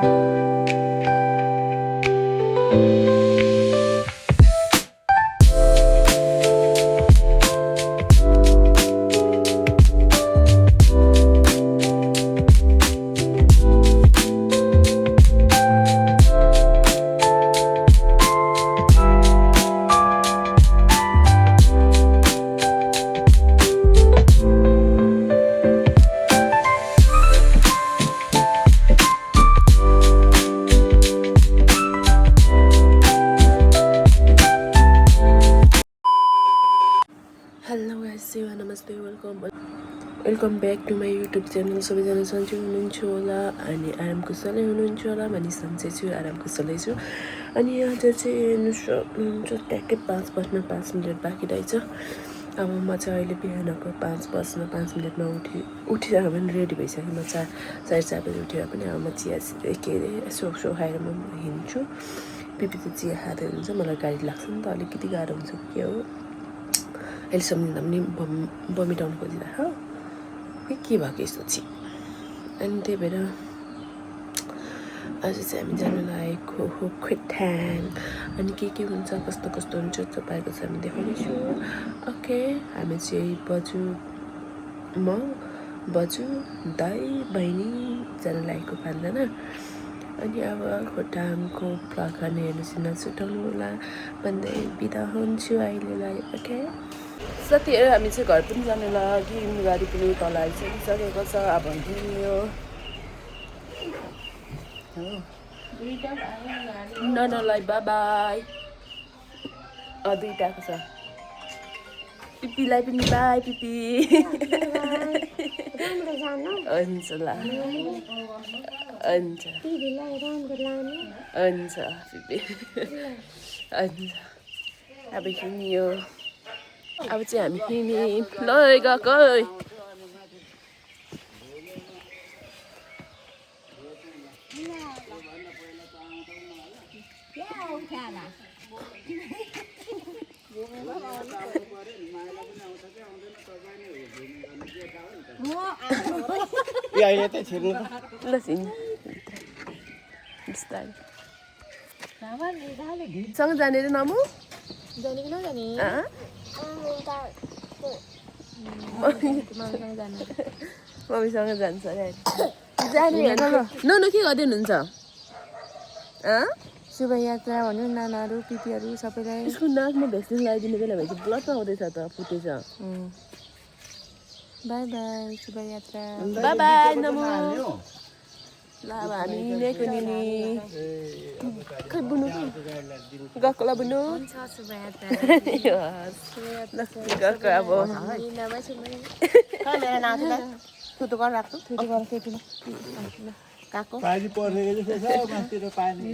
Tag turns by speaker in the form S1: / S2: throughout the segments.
S1: Hello guys, नमस्ते, welcome back to my YouTube channel. सबैजना सन्चै हुनुहुन्छ होला अनि आराम कुशलै हुनुहुन्छ होला। म नि सन्चै छु, आराम कुशलै छु। अनि आज चाहिँ हेर्नुहोस्, ट्याक्कै 5:05 बाँकी रहेछ। अब म चाहिँ अहिले बिहानको 5:05 उठिसक्यो भने रेडी भइसकेँ। म 4:30 बजी उठेर पनि अब म चिया के अरे यसो खाएर म हिँड्छु। पिपी त चिया खाँदै हुन्छ, मलाई गाडी लाग्छ नि त, अलिकति गाह्रो हुन्छ के हो। अहिले सम्झिँदा पनि बमिटाउनु खोजिरहेको के भएको यस्तो छि। अनि त्यही भएर आज चाहिँ हामी जान लागेको हो खोटाङ। अनि के हुन्छ, कस्तो कस्तो हुन्छ तपाईँको चाहिँ हामी देखाउनेछु। ओके, हामी चाहिँ बजु दाइ बहिनी जान लागेको 5जना। अनि अब खोटाङको प्लाखान हेर्नुहोस्, नछुटाउनु होला भन्दै बिदा हुन्छु अहिलेलाई। ओके साथीहरू, हामी चाहिँ घर पनि जानु लागि गाडी पनि तल आइसकिसकेको छ। अब हिँड्यो ननलाई बाई, दुईटाको छ। पिपीलाई पनि बाई पिपी। हुन्छ ल, हुन्छ हुन्छ पिपी, हुन्छ। अब हिँड्यो, अब चाहिँ हामी हिँड्यौँ ल गएको।
S2: अहिले त छिर्नु
S1: ल छिन् बिस्तारै सँग जाने रे नमु
S3: जाने कि नजाने?
S1: मम्मीसँग जान्छ अरे जाने नु के गर्दै हुनुहुन्छ?
S3: शुभयात्रा भन्नु नानाहरू पिपीहरू सबैलाई।
S1: यसको नाकमा भ्याक्सिन लगाइदिने बेला भएपछि ब्लड आउँदैछ त, फुटेछ।
S3: बाई बाई शुभयात्रा।
S1: बाई बाई नमु। ल अब हामी हिँडेको नि खै बुनु गएको ल बुनु गएको। अब
S3: थुतो गरेर राख्छु, थुतो गरेर केटीमा काको
S2: पानी पर्ने जस्तो छ माथितिर पानी।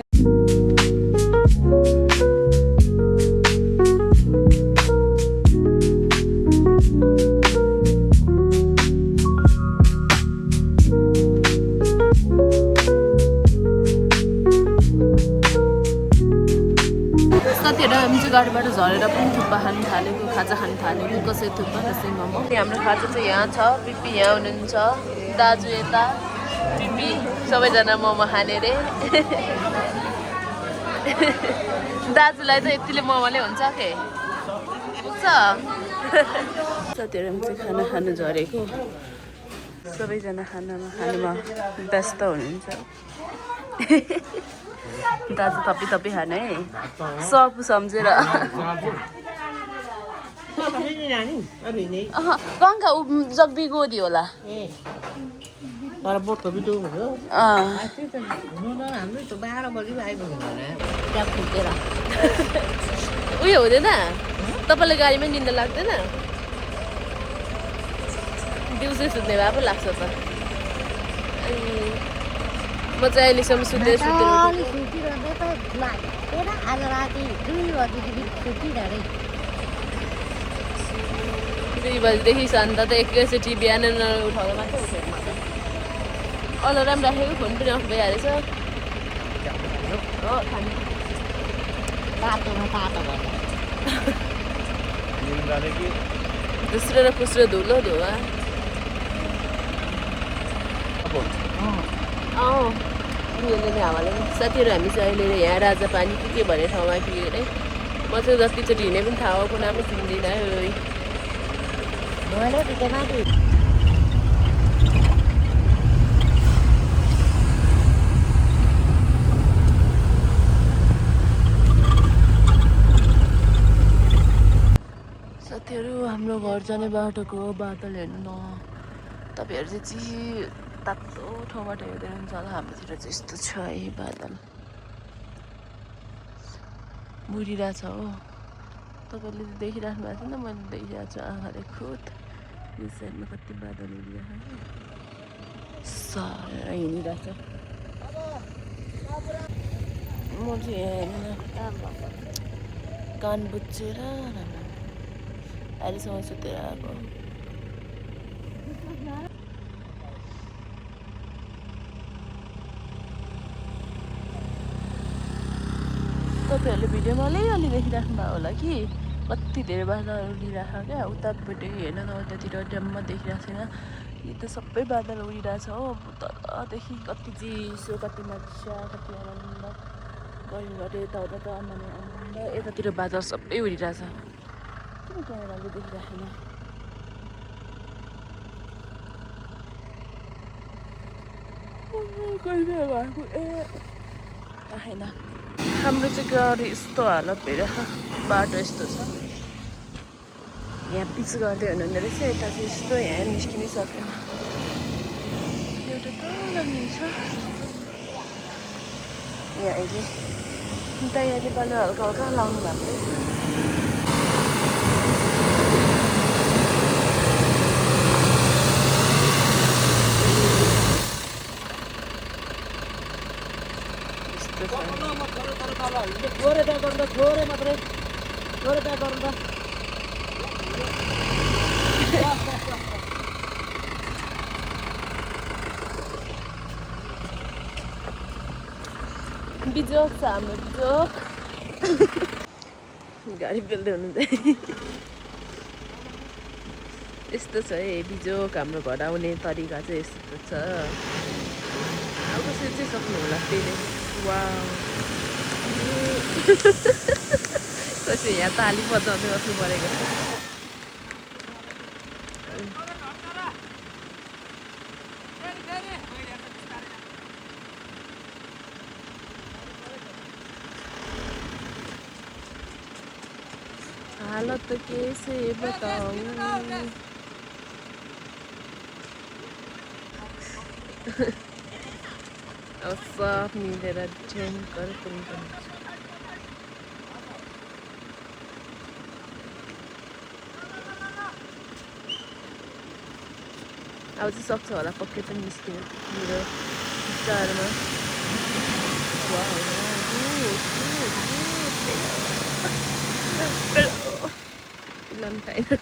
S1: साथीहरू, हामी चाहिँ गाडीबाट झरेर पनि थुक्पा खानु थालेको, खाजा खानु थालेको। कसै थुक्पा कसै मोमो। हाम्रो खाजा चाहिँ यहाँ छ। पिपी यहाँ हुनुहुन्छ, दाजु यता, पिपी सबैजना मोमो खाने रे। दाजुलाई त यतिले मोमोले हुन्छ के पुग्छ। साथीहरू, हामी चाहिँ खाना खानु झरेको, सबैजना खानुमा व्यस्त हुनुहुन्छ। दाजु थपी खाने है, सब सम्झेर। कहाँका जग्बी गोदी होला। उयो हुँदैन तपाईँलाई गाडीमै निन्दा लाग्दैन? दिउँसो सुत्ने भए पो लाग्छ त। म चाहिँ अहिलेसम्म सुत्दै
S3: आज राति 2
S1: बजीदेखि शान्त त एकैचोटि बिहान उठाउँदा मात्रै उठेको। अलार्म राखेको फोन पनि अफ भइहालेछ। दोस्रो र फुस्रो धुलो धुवा। यसले नै हावाले साथीहरू हामी चाहिँ अहिले यहाँ राजापानी के भन्ने ठाउँमा आइपुग्यो अरे म चाहिँ जतिचोटि हिँडे पनि थाहा भएको नामै चिन्दिनँ साथीहरू हाम्रो घर जाने बाटोको बादल हेर्नु न तपाईँहरू चाहिँ तातो ठाउँबाट हेर्दै हुन्छ होला हाम्रोतिर चाहिँ यस्तो छ है बादल बुढिरहेछ हो तपाईँले देखिराख्नु भएको छैन मैले देखिरहेको छु आँखाले खुद यो साइडमा कति बादल उडिरहेको साह्रै हिँडिरहेछ म चाहिँ यहाँ कान बुझेर अहिलेसम्म सुतेर आएको तपाईँहरूले भिडियोमा अलिअलि देखिराख्नु भएको होला कि कति धेरै बादल उडिरहेको क्या उतापट्टि हेर्न न उतातिर ड्याममा देखिरहेको छैन यो त सबै बादल उडिरहेछ हो तलदेखि कति चिसो कति मजा कति आनन्द गऱ्यो यताउता त आनन्द यतातिर बादल सबै उडिरहेछ किन क्यामेराले देखिराखेन आएन हाम्रो चाहिँ गाडी यस्तो हालत भइरहेको बाटो यस्तो छ यहाँ पिच गर्दै हुनुहुँदो रहेछ यता चाहिँ यस्तो यहाँ निस्किनै सकेन एउटा तल छ यहाँ अहिले तयारी पालो हल्का हल्का लाउनु भएको
S2: थोरै प्याक गर्नु त थोरै मात्रै थोरै प्याक गर्नु त
S1: बिजोक छ हाम्रो बिजोक गाडी पेल्दै हुनुहुन्छ यस्तो छ है बिजोक हाम्रो घर आउने तरिका चाहिँ यस्तो छ अब कसरी चाहिँ सक्नु होला त्यही वा कसै यहाँ ताली बजाउँदै बस्नु परेको हालत कैसे बताऊं अब सब मिलेर ढ्याङ्कर पनि अब चाहिँ सक्छ होला पक्कै पनि निस्किनु मेरो विचारमा छैन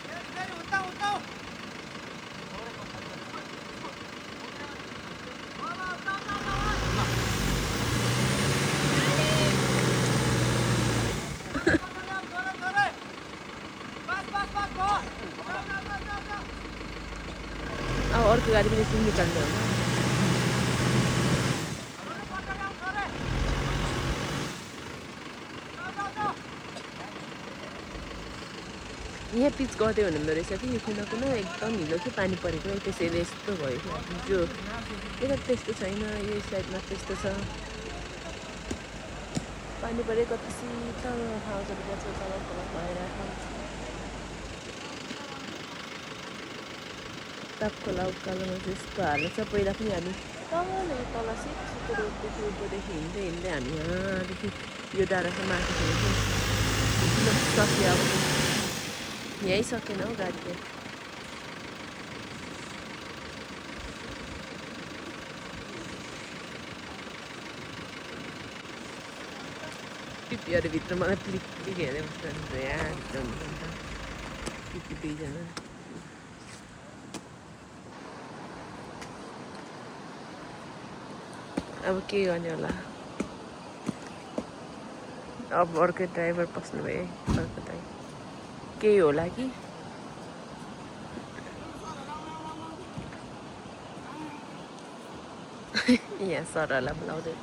S1: अब अर्को गाडी पनि सुन निकाल्नु होला यहाँ पिच गर्दै हुनुहुँदो रहेछ कि यो कुना कुना एकदम हिलो कि पानी परेको त्यसैले यस्तो भयो कि जो यता त्यस्तो छैन यो साइडमा त्यस्तो छ पानी परे कति शीतल ठाउँहरू बस्छ तल तल भएर ताप खोला उकालोमा चाहिँ यस्तो हाल्नु छ पहिला पनि हामी तल सिधो रोडदेखि उँभोदेखि हिँड्दै हिँड्दै हामी यहाँदेखि यो डाँडासम्म आएको थियो सक्यो अब यहीँ सकेन हौ गाडी चाहिँ टिपीहरूभित्र मलाई क्लिक क्लिक हेर्दै बस्नुहुन्छ यहाँ टिपी दुईजना अब के गर्ने होला अब अर्कै ड्राइभर पस्नु भयो अर्को दाइ केही होला कि यहाँ सरहरूलाई बोलाउँदै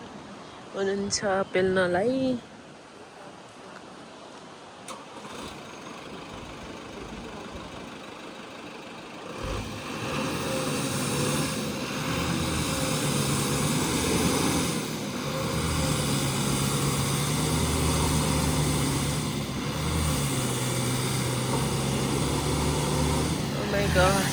S1: हुनुहुन्छ पेल्नलाई। Oh my god.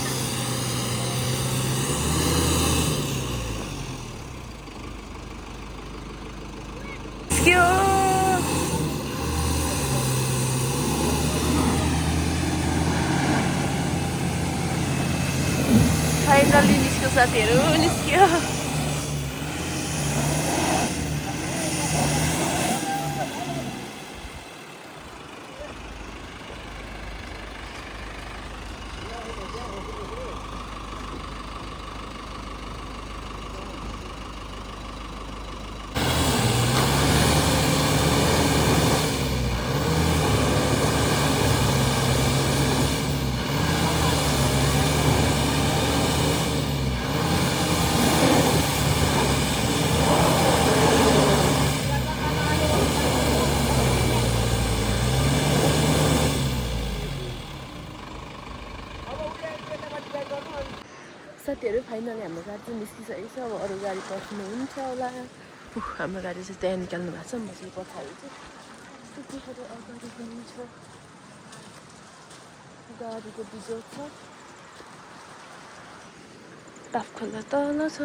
S1: फाइनली निस्क्यो साथीहरू, निस्क्यो। साथीहरू फाइनली हाम्रो गाडी चाहिँ निस्किसकेको छ। अब अरू गाडी पर्खिनु हुन्छ होला। हाम्रो गाडी चाहिँ त्यहाँ निकाल्नु भएको छ। म चाहिँ पछाडि चाहिँ त्यतिखेर अगाडि हुनुहुन्छ। गाडीको बिजोग छ। टाप खोल्दा तल छ,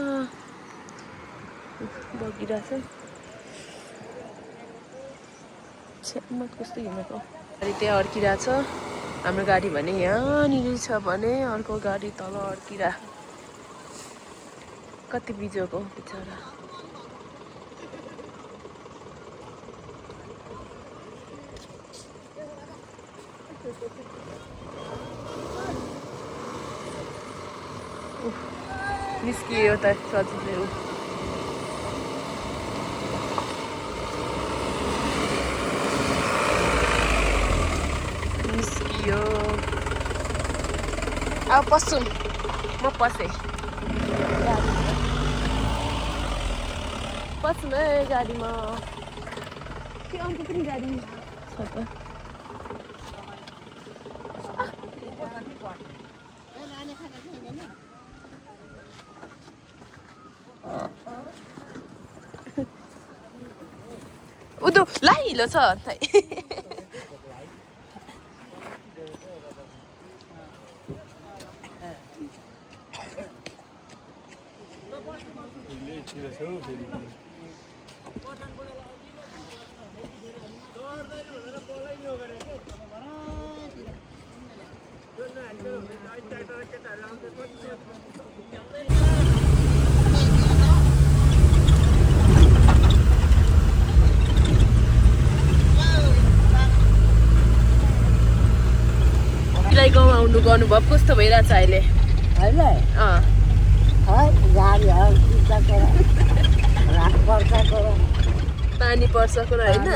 S1: बगिरहेछ। छ्यामत कस्तो हिँडेको गाडी त्यहाँ अड्किरहेछ। हाम्रो गाडी भने यहाँनिर छ भने अर्को गाडी तल अड्किरह। कति बिजोग हो बिचरा। निस्कियो त सजिलै हो। निस्कियो। अब पस्छु म पसेँ। पस्नु है गाडीमा। के अन्त पनि गाडी छ त। उदो लाइलो छ गाउँमा आउनुको अनुभव कस्तो भइरहेछ अहिले? पानी पर्छको र होइन,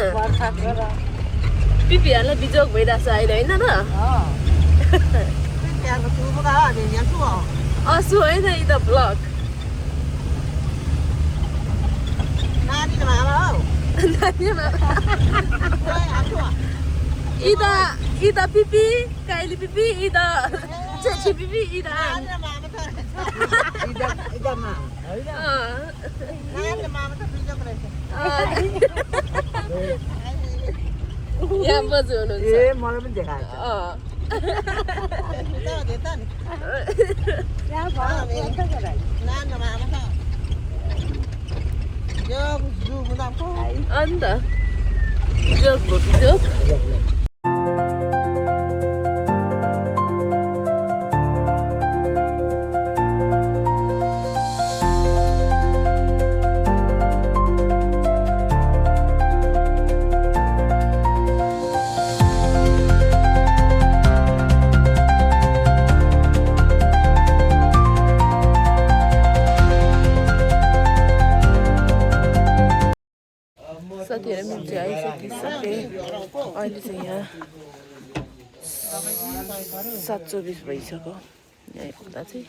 S1: पिपीहरूलाई बिजोग भइरहेछ अहिले होइन र? असु होइन यी त blog. Ida pipi, Kylie pipi, Ida Ceci pipi, Ida
S2: Ida mama. Mama tak bisa mereka.
S1: Yang betul tu.
S2: Malam pun jaga. Tahu dia tan. Ya, apa? Nana mama tak. Jom, zoom nak apa?
S1: Anda. Bijak. साथीहरू म चाहिँ आइसकिसकेँ। अहिले चाहिँ यहाँ 7:24 भइसक्यो। यहाँ आइपुग्दा चाहिँ